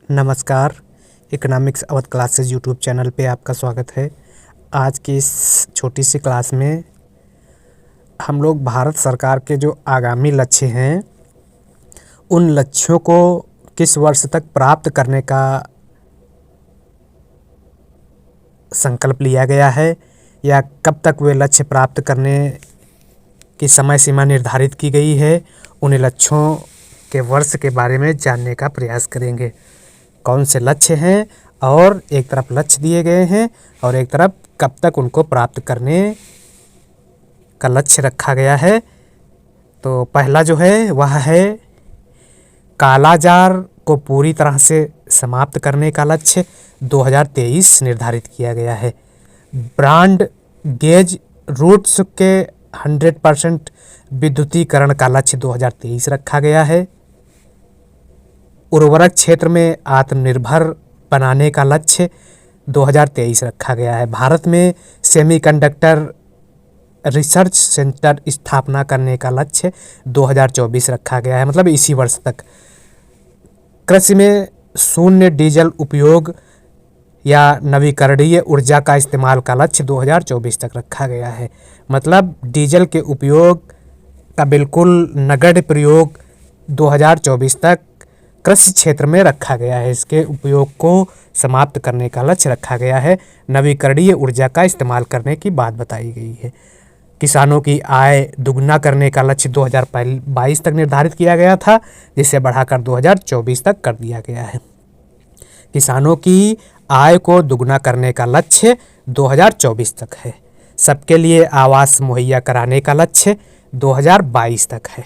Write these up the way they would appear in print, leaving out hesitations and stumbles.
नमस्कार। Economics Awadh classes YouTube channel पे आपका स्वागत है। आज की इस छोटी सी क्लास में हम लोग भारत सरकार के जो आगामी लक्ष्य हैं उन लक्ष्यों को किस वर्ष तक प्राप्त करने का संकल्प लिया गया है या कब तक वे लक्ष्य प्राप्त करने की समय सीमा निर्धारित की गई है, उन लक्ष्यों के वर्ष के बारे में जानने का प्रयास करेंगे। कौन से लक्ष्य हैं और एक तरफ लक्ष्य दिए गए हैं और एक तरफ कब तक उनको प्राप्त करने का लक्ष्य रखा गया है। तो पहला जो है वह है कालाजार को पूरी तरह से समाप्त करने का लक्ष्य 2023 निर्धारित किया गया है। ब्रॉड गेज रूट्स के 100% विद्युतीकरण का लक्ष्य 2023 रखा गया है। उर्वरक क्षेत्र में आत्मनिर्भर बनाने का लक्ष्य 2023 रखा गया है। भारत में सेमीकंडक्टर रिसर्च सेंटर स्थापना करने का लक्ष्य 2024 रखा गया है, मतलब इसी वर्ष तक। कृषि में शून्य डीजल उपयोग या नवीकरणीय ऊर्जा का इस्तेमाल का लक्ष्य 2024 तक रखा गया है, मतलब डीजल के उपयोग का बिल्कुल नगण्य प्रयोग 2024 तक कृषि क्षेत्र में रखा गया है। इसके उपयोग को समाप्त करने का लक्ष्य रखा गया है। नवीकरणीय ऊर्जा का इस्तेमाल करने की बात बताई गई है। किसानों की आय दुगना करने का लक्ष्य 2022 तक निर्धारित किया गया था, जिसे बढ़ाकर 2024 तक कर दिया गया है। किसानों की आय को दुगना करने का लक्ष्य 2024 तक है। सबके लिए आवास मुहैया कराने का लक्ष्य 2022 तक है।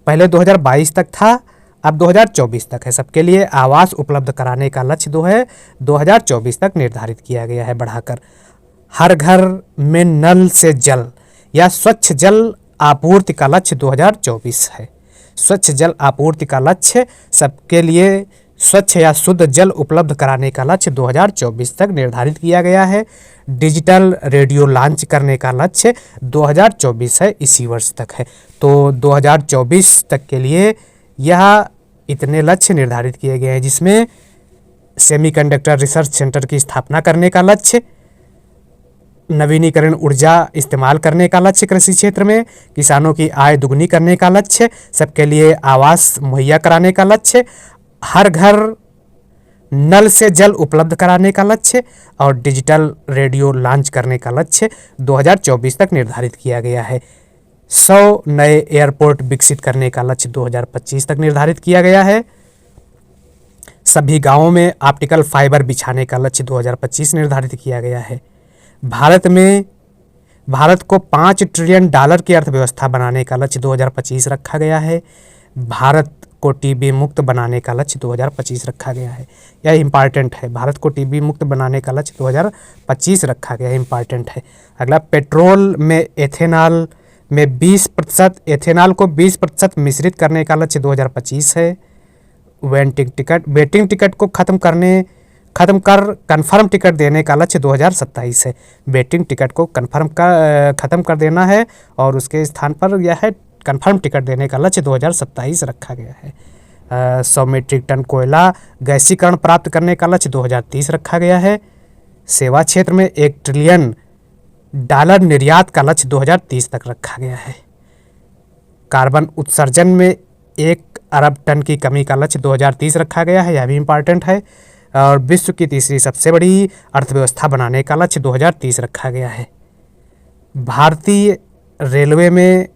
पहले 2022 तक था, अब 2024 तक है। सबके लिए आवास उपलब्ध कराने का लक्ष्य 2024 तक निर्धारित किया गया है बढ़ाकर। हर घर में नल से जल या स्वच्छ जल आपूर्ति का लक्ष्य 2024 है। स्वच्छ जल आपूर्ति का लक्ष्य सबके लिए स्वच्छ या शुद्ध जल उपलब्ध कराने का लक्ष्य 2024 तक निर्धारित किया गया है। डिजिटल रेडियो लॉन्च करने का लक्ष्य 2024 है, इसी वर्ष तक है। तो 2024 तक के लिए यह इतने लक्ष्य निर्धारित किए गए हैं, जिसमें सेमीकंडक्टर रिसर्च सेंटर की स्थापना करने का लक्ष्य, नवीनीकरण ऊर्जा इस्तेमाल करने का लक्ष्य कृषि क्षेत्र में, किसानों की आय दुगनी करने का लक्ष्य, सबके लिए आवास मुहैया कराने का लक्ष्य, हर घर नल से जल उपलब्ध कराने का लक्ष्य और डिजिटल रेडियो लॉन्च करने का लक्ष्य 2024 तक निर्धारित किया गया है। 100 नए एयरपोर्ट विकसित करने का लक्ष्य 2025 तक निर्धारित किया गया है। सभी गांवों में ऑप्टिकल फाइबर बिछाने का लक्ष्य 2025 निर्धारित किया गया है। भारत को $5 ट्रिलियन की अर्थव्यवस्था बनाने का लक्ष्य 2025 रखा गया है। भारत को टीबी मुक्त बनाने का लक्ष्य 2025 रखा गया है। यह इम्पॉर्टेंट है, भारत को टीबी मुक्त बनाने का लक्ष्य 2025 रखा गया है, इम्पॉर्टेंट है। अगला, पेट्रोल में एथेनॉल में 20%, एथेनॉल को 20% मिश्रित करने का लक्ष्य 2025 है। वेटिंग टिकट को खत्म कर कन्फर्म टिकट देने का लक्ष्य 2027 है। वेटिंग टिकट को खत्म कर देना है और उसके स्थान पर यह है कन्फर्म टिकट देने का लक्ष्य 2027 रखा गया है। 100 मीट्रिक टन कोयला गैसीकरण प्राप्त करने का लक्ष्य 2030 रखा गया है। सेवा क्षेत्र में $1 ट्रिलियन निर्यात का लक्ष्य 2030 तक रखा गया है। कार्बन उत्सर्जन में 1 अरब टन की कमी का लक्ष्य 2030 रखा गया है, यह भी इम्पॉर्टेंट है। और विश्व की तीसरी सबसे बड़ी अर्थव्यवस्था बनाने का लक्ष्य 2030 रखा गया है। भारतीय रेलवे में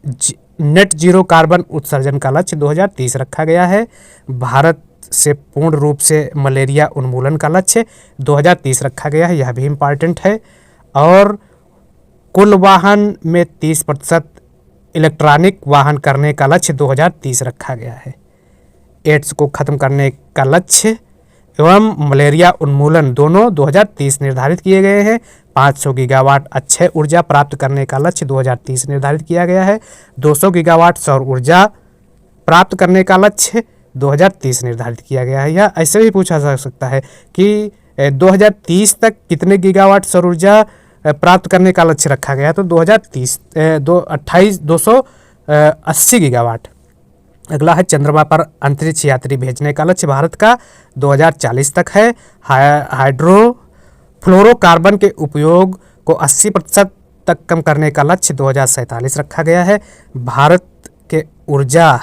नेट जीरो कार्बन उत्सर्जन का लक्ष्य 2030 रखा गया है। भारत से पूर्ण रूप से मलेरिया उन्मूलन का लक्ष्य 2030 रखा गया है, यह भी इम्पॉर्टेंट है। और कुल वाहन में 30% इलेक्ट्रॉनिक वाहन करने का लक्ष्य 2030 रखा गया है। एड्स को खत्म करने का लक्ष्य एवं मलेरिया उन्मूलन दोनों 2030 निर्धारित किए गए हैं। 500 गीगावाट अक्षय ऊर्जा प्राप्त करने का लक्ष्य 2030 निर्धारित किया गया है। 200 गीगावाट सौर ऊर्जा प्राप्त करने का लक्ष्य 2030 निर्धारित किया गया है। या ऐसे भी पूछा जा सकता है कि 2030 तक कितने गीगावाट सौर ऊर्जा प्राप्त करने का लक्ष्य रखा गया, तो 280 गीगावाट अगला है चंद्रमा पर अंतरिक्ष यात्री भेजने का लक्ष्य भारत का 2040 तक है। हाइड्रोफ्लोरोकार्बन के उपयोग को 80% तक कम करने का लक्ष्य 2047 रखा गया है। भारत के ऊर्जा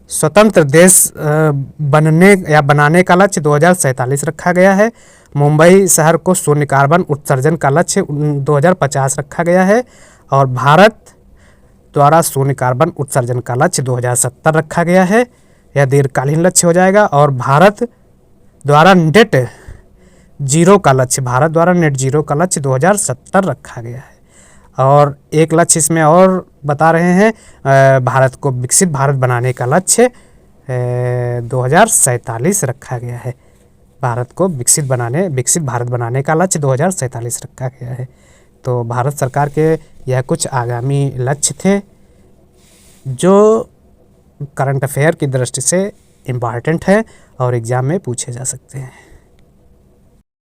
स्वतंत्र देश बनने या बनाने का लक्ष्य 2047 रखा गया है। मुंबई शहर को शून्य कार्बन उत्सर्जन का लक्ष्य 2050 रखा गया है। और भारत द्वारा शून्य कार्बन उत्सर्जन का लक्ष्य 2070 रखा गया है। यह दीर्घकालीन लक्ष्य हो जाएगा। और भारत द्वारा नेट जीरो का लक्ष्य 2070 रखा गया है। और एक लक्ष्य इसमें और बता रहे हैं, भारत को विकसित भारत बनाने का लक्ष्य 2047 रखा गया है। भारत को विकसित भारत बनाने का लक्ष्य 2047 रखा गया है। तो भारत सरकार के यह कुछ आगामी लक्ष्य थे जो करंट अफेयर की दृष्टि से इम्पॉर्टेंट है और एग्ज़ाम में पूछे जा सकते हैं।